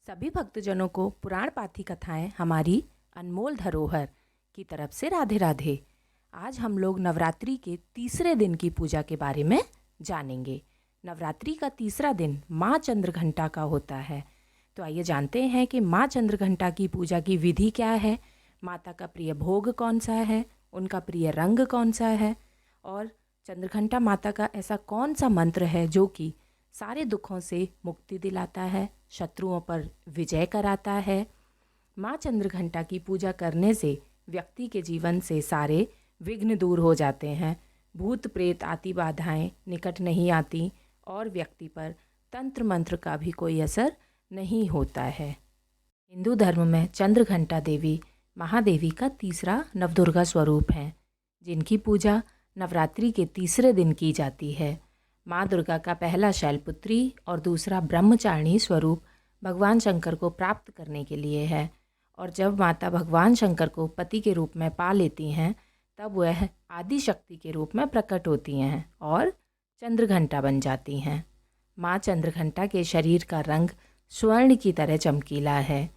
सभी भक्तजनों को पुराण पाठी कथाएं हमारी अनमोल धरोहर की तरफ से राधे राधे। आज हम लोग नवरात्रि के तीसरे दिन की पूजा के बारे में जानेंगे। नवरात्रि का तीसरा दिन माँ चंद्रघंटा का होता है। तो आइए जानते हैं कि माँ चंद्रघंटा की पूजा की विधि क्या है, माता का प्रिय भोग कौन सा है, उनका प्रिय रंग कौन सा है और चंद्रघंटा माता का ऐसा कौन सा मंत्र है जो कि सारे दुखों से मुक्ति दिलाता है, शत्रुओं पर विजय कराता है। माँ चंद्रघंटा की पूजा करने से व्यक्ति के जीवन से सारे विघ्न दूर हो जाते हैं, भूत प्रेत आदि बाधाएं निकट नहीं आती और व्यक्ति पर तंत्र मंत्र का भी कोई असर नहीं होता है। हिंदू धर्म में चंद्रघंटा देवी महादेवी का तीसरा नवदुर्गा स्वरूप हैं, जिनकी पूजा नवरात्रि के तीसरे दिन की जाती है। माँ दुर्गा का पहला शैलपुत्री और दूसरा ब्रह्मचारिणी स्वरूप भगवान शंकर को प्राप्त करने के लिए है, और जब माता भगवान शंकर को पति के रूप में पा लेती हैं तब वह आदि शक्ति के रूप में प्रकट होती हैं और चंद्रघंटा बन जाती हैं। माँ चंद्रघंटा के शरीर का रंग स्वर्ण की तरह चमकीला है।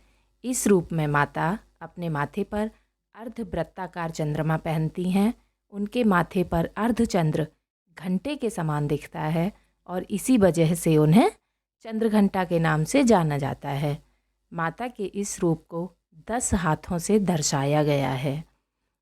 इस रूप में माता अपने माथे पर अर्धवृत्ताकार चंद्रमा पहनती हैं। उनके माथे पर अर्धचंद्र घंटे के समान दिखता है और इसी वजह से उन्हें चंद्रघंटा के नाम से जाना जाता है। माता के इस रूप को 10 हाथों से दर्शाया गया है।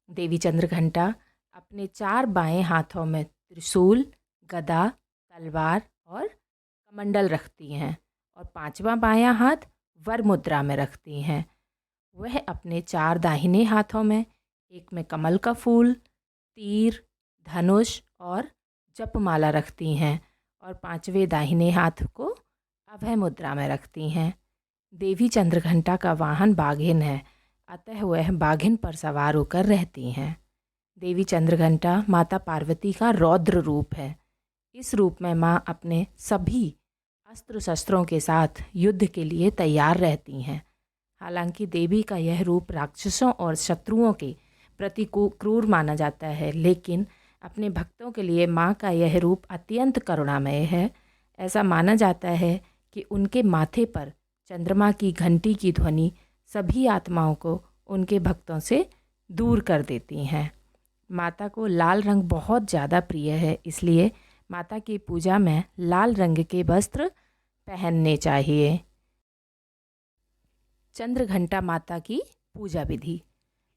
देवी चंद्रघंटा अपने 4 बाएं हाथों में त्रिशूल, गदा, तलवार और कमंडल रखती हैं और 5वां बायां हाथ वर मुद्रा में रखती हैं। वह अपने 4 दाहिने हाथों में, एक में कमल का फूल, तीर, धनुष और जपमाला रखती हैं और 5वें दाहिने हाथ को अभय मुद्रा में रखती हैं। देवी चंद्रघंटा का वाहन बाघिन है, अतः वह बाघिन पर सवार होकर रहती हैं। देवी चंद्रघंटा माता पार्वती का रौद्र रूप है। इस रूप में माँ अपने सभी अस्त्र शस्त्रों के साथ युद्ध के लिए तैयार रहती हैं। हालांकि देवी का यह रूप राक्षसों और शत्रुओं के प्रति क्रूर माना जाता है, लेकिन अपने भक्तों के लिए माँ का यह रूप अत्यंत करुणामय है। ऐसा माना जाता है कि उनके माथे पर चंद्रमा की घंटी की ध्वनि सभी आत्माओं को उनके भक्तों से दूर कर देती हैं। माता को लाल रंग बहुत ज़्यादा प्रिय है, इसलिए माता की पूजा में लाल रंग के वस्त्र पहनने चाहिए। चंद्रघंटा माता की पूजा विधि।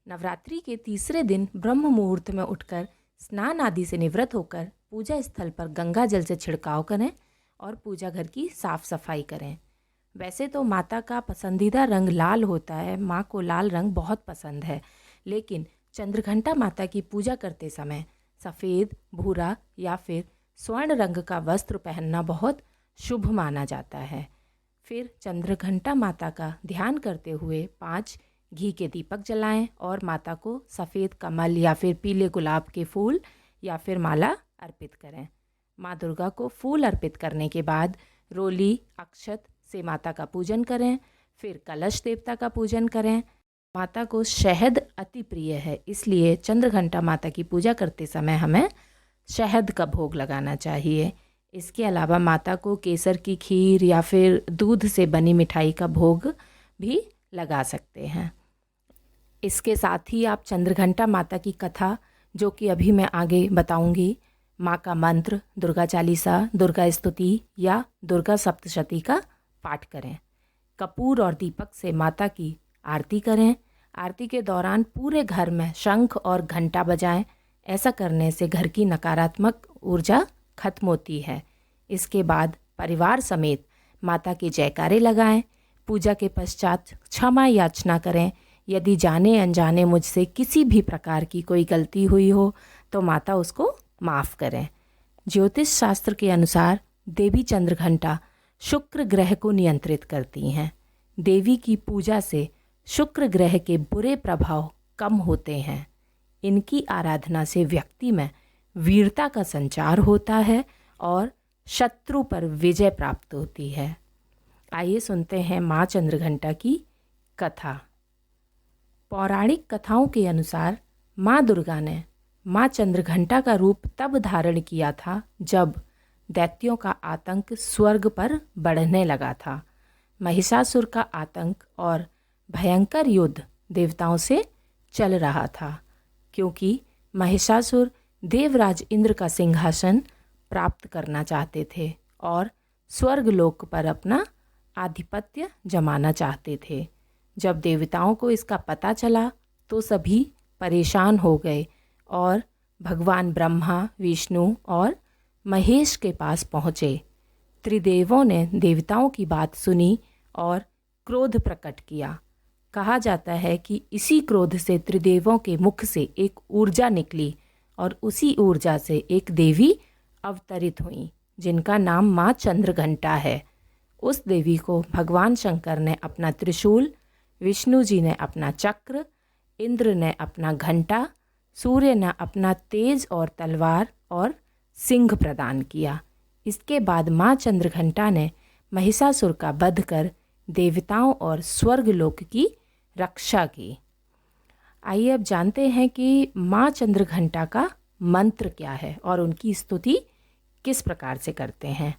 नवरात्रि के तीसरे दिन ब्रह्म मुहूर्त में उठकर स्नान आदि से निवृत्त होकर पूजा स्थल पर गंगा जल से छिड़काव करें और पूजा घर की साफ सफाई करें। वैसे तो माता का पसंदीदा रंग लाल होता है, माँ को लाल रंग बहुत पसंद है, लेकिन चंद्रघंटा माता की पूजा करते समय सफ़ेद, भूरा या फिर स्वर्ण रंग का वस्त्र पहनना बहुत शुभ माना जाता है। फिर चंद्रघंटा माता का ध्यान करते हुए 5 घी के दीपक जलाएं और माता को सफ़ेद कमल या फिर पीले गुलाब के फूल या फिर माला अर्पित करें। माँ दुर्गा को फूल अर्पित करने के बाद रोली, अक्षत से माता का पूजन करें। फिर कलश देवता का पूजन करें। माता को शहद अति प्रिय है, इसलिए चंद्रघंटा माता की पूजा करते समय हमें शहद का भोग लगाना चाहिए। इसके अलावा माता को केसर की खीर या फिर दूध से बनी मिठाई का भोग भी लगा सकते हैं। इसके साथ ही आप चंद्रघंटा माता की कथा, जो कि अभी मैं आगे बताऊंगी, माँ का मंत्र, दुर्गा चालीसा, दुर्गा स्तुति या दुर्गा सप्तशती का पाठ करें। कपूर और दीपक से माता की आरती करें। आरती के दौरान पूरे घर में शंख और घंटा बजाएं। ऐसा करने से घर की नकारात्मक ऊर्जा खत्म होती है। इसके बाद परिवार समेत माता के जयकारे लगाएं। पूजा के पश्चात क्षमा याचना करें। यदि जाने अनजाने मुझसे किसी भी प्रकार की कोई गलती हुई हो तो माता उसको माफ़ करें। ज्योतिष शास्त्र के अनुसार देवी चंद्रघंटा शुक्र ग्रह को नियंत्रित करती हैं। देवी की पूजा से शुक्र ग्रह के बुरे प्रभाव कम होते हैं। इनकी आराधना से व्यक्ति में वीरता का संचार होता है और शत्रु पर विजय प्राप्त होती है। आइए सुनते हैं माँ चंद्रघंटा की कथा। पौराणिक कथाओं के अनुसार माँ दुर्गा ने माँ चंद्रघंटा का रूप तब धारण किया था जब दैत्यों का आतंक स्वर्ग पर बढ़ने लगा था। महिषासुर का आतंक और भयंकर युद्ध देवताओं से चल रहा था, क्योंकि महिषासुर देवराज इंद्र का सिंहासन प्राप्त करना चाहते थे और स्वर्गलोक पर अपना आधिपत्य जमाना चाहते थे। जब देवताओं को इसका पता चला तो सभी परेशान हो गए और भगवान ब्रह्मा, विष्णु और महेश के पास पहुँचे। त्रिदेवों ने देवताओं की बात सुनी और क्रोध प्रकट किया। कहा जाता है कि इसी क्रोध से त्रिदेवों के मुख से एक ऊर्जा निकली और उसी ऊर्जा से एक देवी अवतरित हुई, जिनका नाम माँ चंद्रघंटा है। उस देवी को भगवान शंकर ने अपना त्रिशूल, विष्णु जी ने अपना चक्र, इंद्र ने अपना घंटा, सूर्य ने अपना तेज और तलवार और सिंह प्रदान किया। इसके बाद माँ चंद्रघंटा ने महिषासुर का वध कर देवताओं और स्वर्गलोक की रक्षा की। आइए अब जानते हैं कि माँ चंद्रघंटा का मंत्र क्या है और उनकी स्तुति किस प्रकार से करते हैं।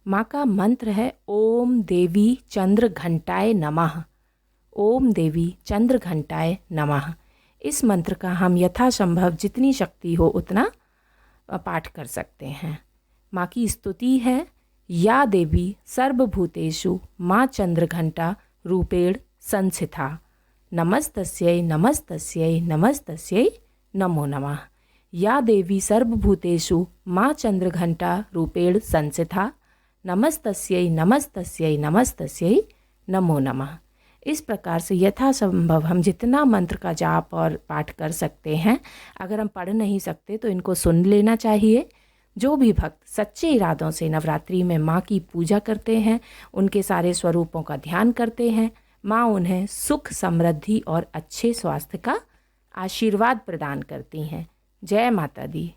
माँ का मंत्र है ओम देवी चंद्रघंटाय नमः। ओम देवी चंद्रघंटाय नमः। इस मंत्र का हम यथासंभव जितनी शक्ति हो उतना पाठ कर सकते हैं। माँ की स्तुति है, या देवी सर्वभूतेषु माँ चंद्रघंटा रूपेण संस्थिता, नमस्तस्यै नमस्तस्यै नमस्तस्यै नमो नमः। या देवी सर्वभूतेषु माँ चंद्रघंटा रूपेण संस्थिता, नमस्तस्यै नमस्तस्यै नमस्तस्यै नमो नमः। इस प्रकार से यथासंभव हम जितना मंत्र का जाप और पाठ कर सकते हैं। अगर हम पढ़ नहीं सकते तो इनको सुन लेना चाहिए। जो भी भक्त सच्चे इरादों से नवरात्रि में माँ की पूजा करते हैं, उनके सारे स्वरूपों का ध्यान करते हैं, माँ उन्हें सुख, समृद्धि और अच्छे स्वास्थ्य का आशीर्वाद प्रदान करती हैं। जय माता दी।